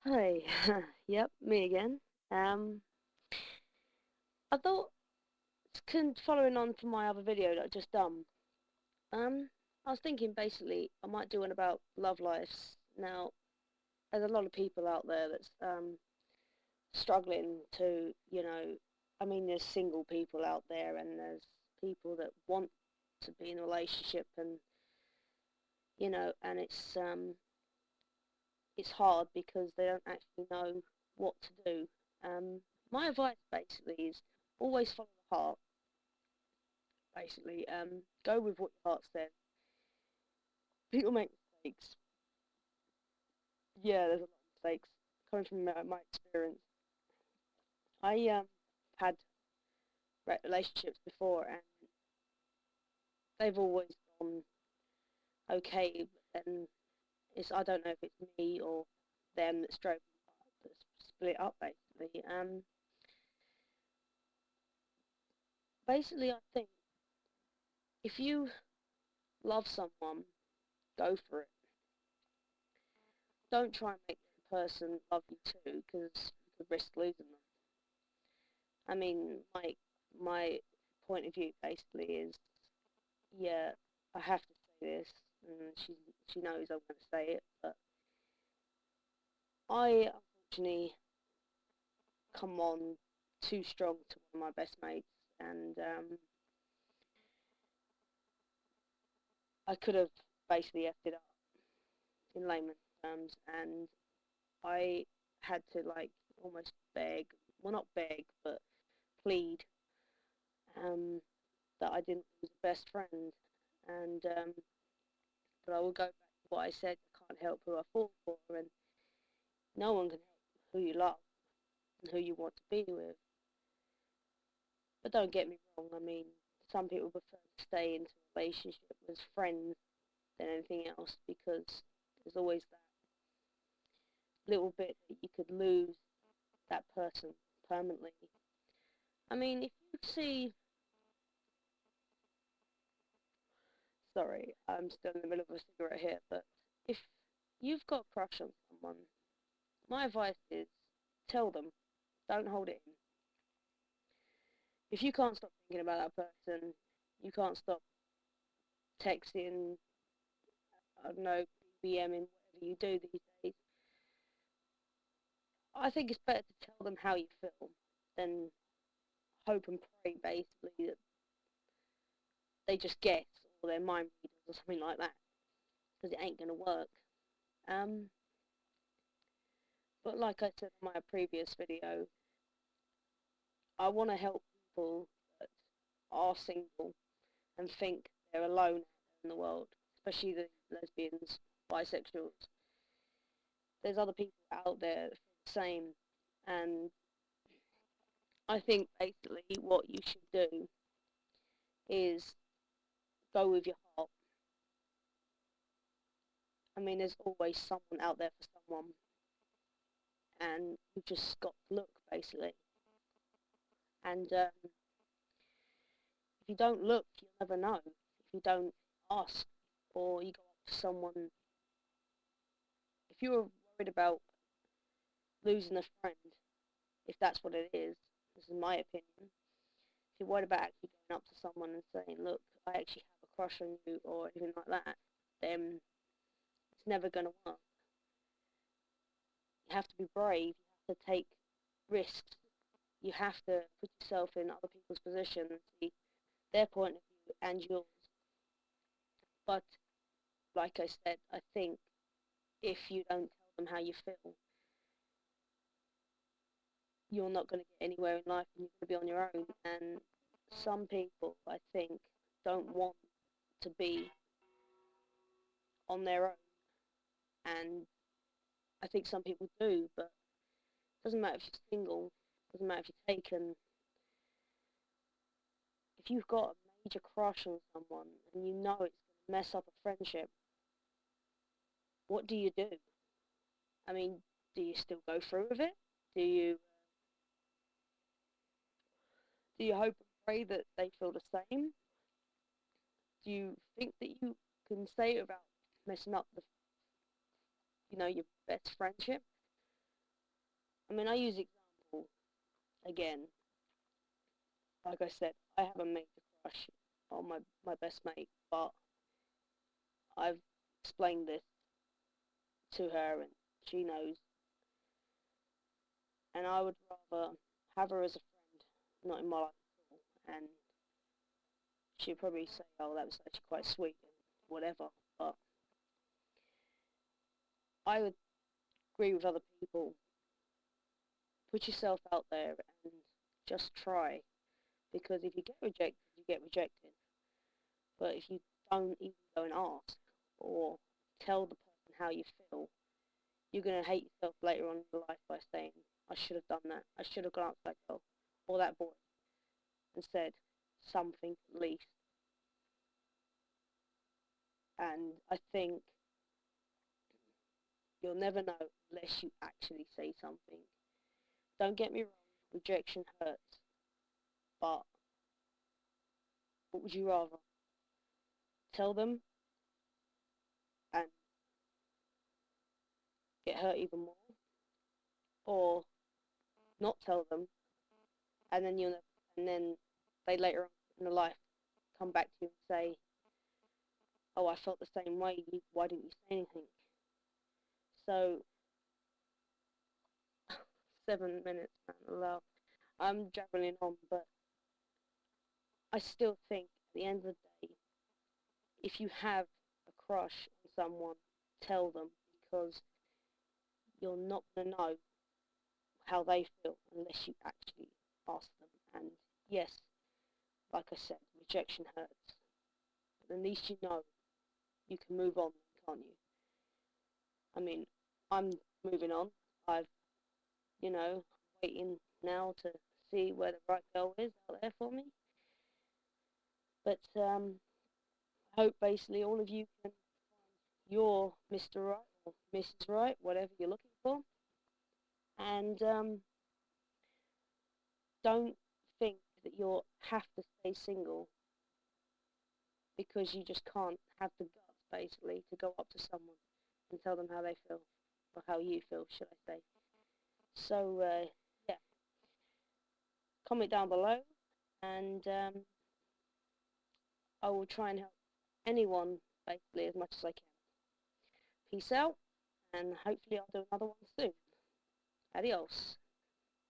Hi, yep, me again. Um, I thought, following on from my other video that I just done, um, I was thinking basically I might do one about love lives. Now, there's a lot of people out there that's struggling to, there's single people out there, and there's people that want to be in a relationship, and and it's hard because they don't actually know what to do. My advice basically is always follow the heart. Basically, go with what your heart says. People make mistakes. Yeah, there's a lot of mistakes coming from my experience. I had relationships before, and they've always gone okay, but then I don't know if it's me or them that split up basically. Basically, I think if you love someone, go for it. Don't try and make the person love you too, because you could risk losing them. I mean, my point of view basically is, yeah, I have to say this, and she knows I'm going to say it, but I unfortunately come on too strong to one of my best mates, and I could have basically effed it up in layman's terms, and I had to like almost beg, well not beg, but plead, um, that I didn't lose a best friend, and but I will go back to what I said. I can't help who I fall for, and no one can help who you love and who you want to be with. But don't get me wrong. I mean, some people prefer to stay into a relationship as friends than anything else, because there's always that little bit that you could lose that person permanently. I mean, if you see, sorry, I'm still in the middle of a cigarette here, but if you've got a crush on someone, my advice is tell them, don't hold it in. If you can't stop thinking about that person, you can't stop texting, I don't know, BBMing, whatever you do these days, I think it's better to tell them how you feel than hope and pray basically that they just guess, or they're mind readers or something like that, because it ain't going to work. Um, but like I said in my previous video, I want to help people that are single and think they're alone in the world, especially the lesbians, bisexuals. There's other people out there that feel the same, and I think basically what you should do is go with your heart. I mean, there's always someone out there for someone, and you've just got to look basically. And if you don't look, you'll never know. If you don't ask, or you go up to someone, if you're worried about losing a friend, if that's what it is, this is my opinion. If you're worried about actually going up to someone and saying, "Look, I actually have a crush on you," or anything like that, then it's never going to work. You have to be brave. You have to take risks. You have to put yourself in other people's position and see their point of view and yours. But like I said, I think if you don't tell them how you feel, you're not going to get anywhere in life, and you're going to be on your own. And some people, I think, don't want to be on their own, and I think some people do, but it doesn't matter if you're single, it doesn't matter if you're taken. If you've got a major crush on someone and you know it's going to mess up a friendship, what do you do? I mean, do you still go through with it? Do you hope and pray that they feel the same? Do you think that you can say it without messing up your best friendship? I mean, I use example again. Like I said, I have a major crush on my best mate, but I've explained this to her and she knows, and I would rather have her as a friend, not in my life at all. And she'd probably say, "Oh, that was actually quite sweet," and whatever. But I would agree with other people. Put yourself out there and just try, because if you get rejected, you get rejected. But if you don't even go and ask or tell the person how you feel, you're gonna hate yourself later on in your life by saying, "I should have done that. I should have gone up to that girl or that boy and said something at least." And I think you'll never know unless you actually say something. Don't get me wrong, rejection hurts, but what would you rather? Tell them and get hurt even more, or not tell them and then and then they later on in their life come back to you and say, "Oh, I felt the same way. Why didn't you say anything?" So 7 minutes, man, love. I'm jabbering on, but I still think at the end of the day, if you have a crush on someone, tell them, because you're not gonna know how they feel unless you actually ask them. And yes, like I said, rejection hurts, but at least you know you can move on, can't you? I mean, I'm moving on. I've, waiting now to see where the right girl is out there for me. But I hope basically all of you can find your Mr. Right or Mrs. Right, whatever you're looking for. And don't think that you'll have to stay single because you just can't have the guts, basically, to go up to someone and tell them how they feel, or how you feel, should I say. So, yeah, comment down below, and I will try and help anyone, basically, as much as I can. Peace out, and hopefully I'll do another one soon. Adios.